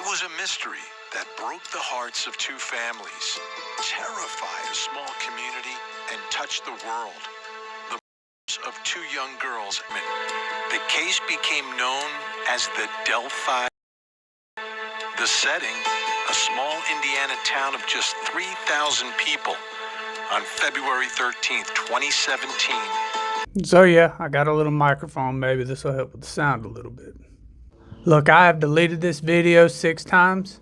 was a mystery that broke the hearts of two families, terrified a small community, and touched the world. The murders of two young girls. The case became known as the Delphi. The setting, a small Indiana town of just 3,000 people on February 13th, 2017. So yeah, I got a little microphone. Maybe this will help with the sound a little bit. Look, I have deleted this video 6 times,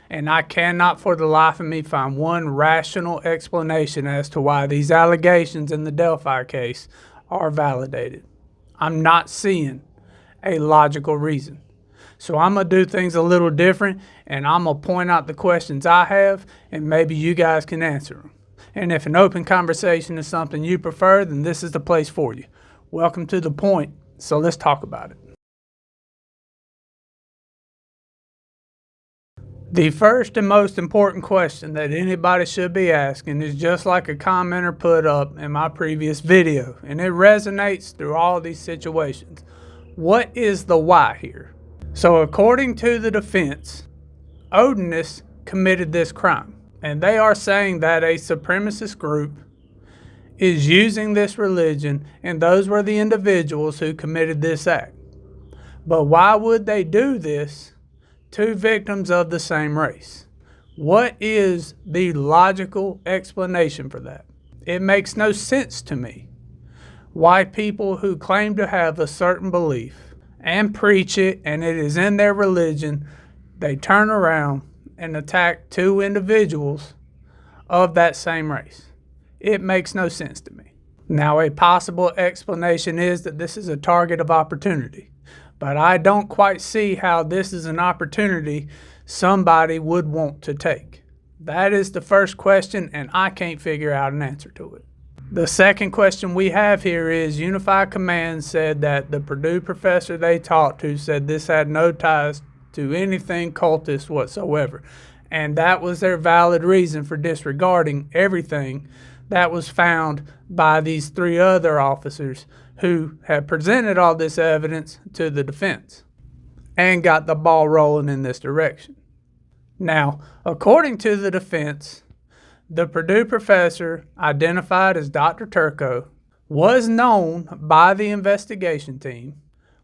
and I cannot for the life of me find one rational explanation as to why these allegations in the Delphi case are validated. I'm not seeing a logical reason. So I'm going to do things a little different, and I'm going to point out the questions I have, and maybe you guys can answer them. And if an open conversation is something you prefer, then this is the place for you. Welcome to The Point, so let's talk about it. The first and most important question that anybody should be asking is just like a commenter put up in my previous video, and it resonates through all these situations. What is the why here? So according to the defense, Odinist committed this crime, and they are saying that a supremacist group is using this religion, and those were the individuals who committed this act. But why would they do this to victims of the same race? What is the logical explanation for that? It makes no sense to me why people who claim to have a certain belief and preach it, and it is in their religion, they turn around and attack 2 individuals of that same race. It makes no sense to me. Now, a possible explanation is that this is a target of opportunity, but I don't quite see how this is an opportunity somebody would want to take. That is the first question, and I can't figure out an answer to it. The second question we have here is Unified Command said that the Purdue professor they talked to said this had no ties to anything cultist whatsoever. And that was their valid reason for disregarding everything that was found by these 3 other officers who had presented all this evidence to the defense and got the ball rolling in this direction. Now, according to the defense, the Purdue professor, identified as Dr. Turco, was known by the investigation team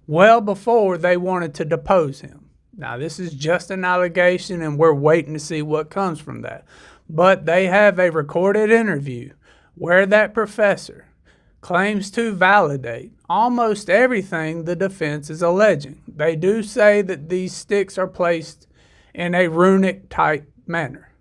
well before they wanted to depose him. Now, this is just an allegation, and we're waiting to see what comes from that. But they have a recorded interview where that professor claims to validate almost everything the defense is alleging. They do say that these sticks are placed in a runic-type manner.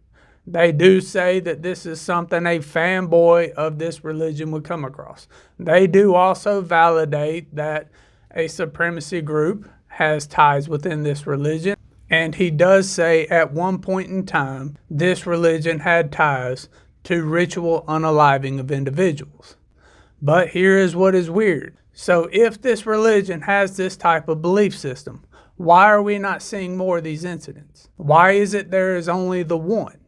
They do say that this is something a fanboy of this religion would come across. They do also validate that a supremacy group has ties within this religion. And he does say at one point in time, this religion had ties to ritual unaliving of individuals. But here is what is weird. So if this religion has this type of belief system, why are we not seeing more of these incidents? Why is it there is only the one?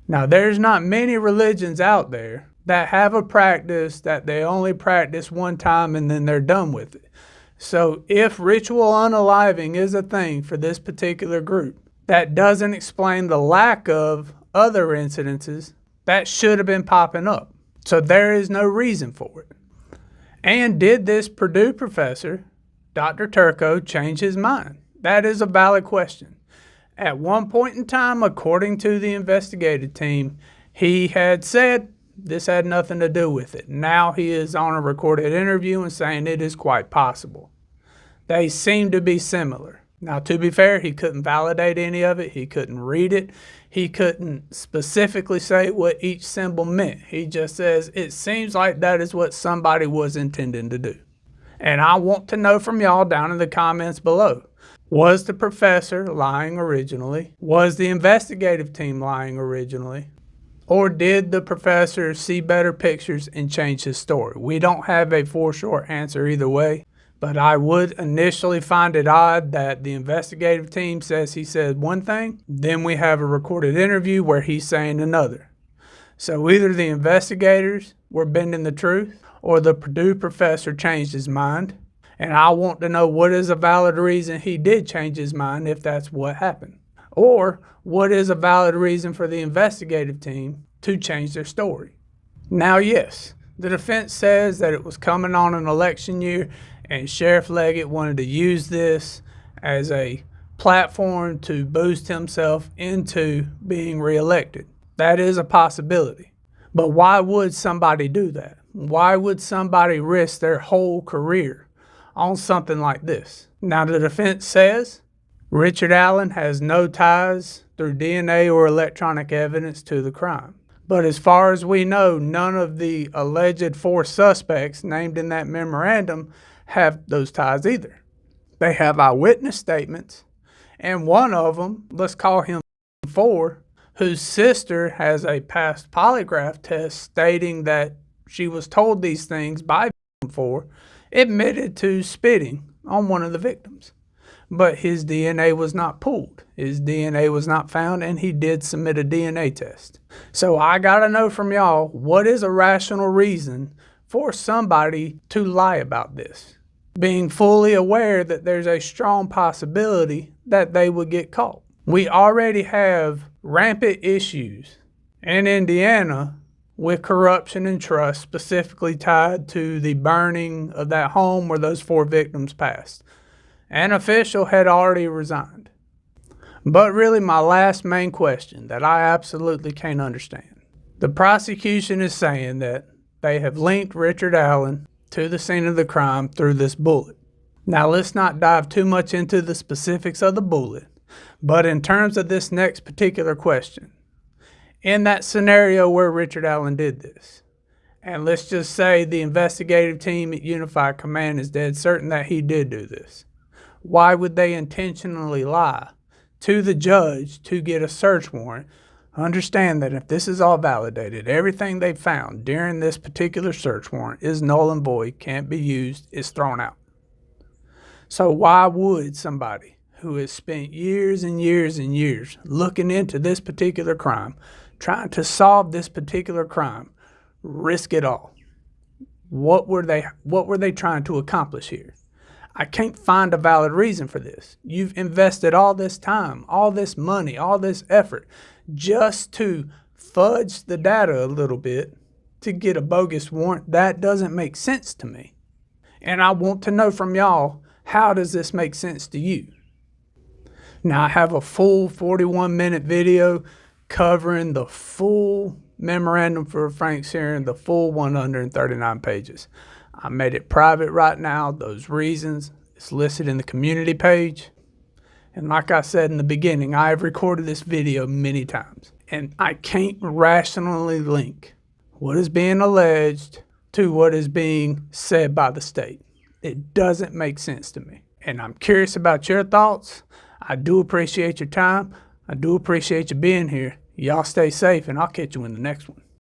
Now, there's not many religions out there that have a practice that they only practice one time and then they're done with it. So if ritual unaliving is a thing for this particular group, that doesn't explain the lack of other incidences that should have been popping up. So there is no reason for it. And did this Purdue professor, Dr. Turco, change his mind? That is a valid question. At one point in time, according to the investigative team, he had said this had nothing to do with it. Now he is on a recorded interview and saying it is quite possible. They seem to be similar. Now, to be fair, he couldn't validate any of it. He couldn't read it. He couldn't specifically say what each symbol meant. He just says, it seems like that is what somebody was intending to do. And I want to know from y'all down in the comments below. Was the professor lying originally? Was the investigative team lying originally? Or did the professor see better pictures and change his story? We don't have a for sure answer either way, but I would initially find it odd that the investigative team says he said one thing, then we have a recorded interview where he's saying another. So either the investigators were bending the truth or the Purdue professor changed his mind. And I want to know what is a valid reason he did change his mind if that's what happened. Or what is a valid reason for the investigative team to change their story? Now, yes, the defense says that it was coming on an election year and Sheriff Leggett wanted to use this as a platform to boost himself into being reelected. That is a possibility. But why would somebody do that? Why would somebody risk their whole career on something like this? Now, the defense says Richard Allen has no ties through DNA or electronic evidence to the crime. But as far as we know, none of the alleged 4 suspects named in that memorandum have those ties either. They have eyewitness statements, and one of them, let's call him 4, whose sister has a past polygraph test stating that she was told these things by 4, admitted to spitting on one of the victims. But his DNA was not pulled. His DNA was not found, and he did submit a DNA test. So I gotta know from y'all, what is a rational reason for somebody to lie about this? Being fully aware that there's a strong possibility that they would get caught. We already have rampant issues in Indiana with corruption and trust, specifically tied to the burning of that home where those 4 victims passed. An official had already resigned. But really, my last main question that I absolutely can't understand. The prosecution is saying that they have linked Richard Allen to the scene of the crime through this bullet. Now, let's not dive too much into the specifics of the bullet, but in terms of this next particular question, in that scenario where Richard Allen did this, and let's just say the investigative team at Unified Command is dead certain that he did do this, why would they intentionally lie to the judge to get a search warrant? Understand that if this is all validated, everything they found during this particular search warrant is null and void, can't be used, is thrown out. So why would somebody who has spent years and years and years looking into this particular crime, trying to solve this particular crime, risk it all? What were they trying to accomplish here? I can't find a valid reason for this. You've invested all this time, all this money, all this effort just to fudge the data a little bit to get a bogus warrant. That doesn't make sense to me. And I want to know from y'all, how does this make sense to you? Now, I have a full 41-minute video covering the full memorandum for Frank's hearing, the full 139 pages. I made it private right now. Those reasons, it's listed in the community page. And like I said in the beginning, I have recorded this video many times. And I can't rationally link what is being alleged to what is being said by the state. It doesn't make sense to me. And I'm curious about your thoughts. I do appreciate your time. I do appreciate you being here. Y'all stay safe, and I'll catch you in the next one.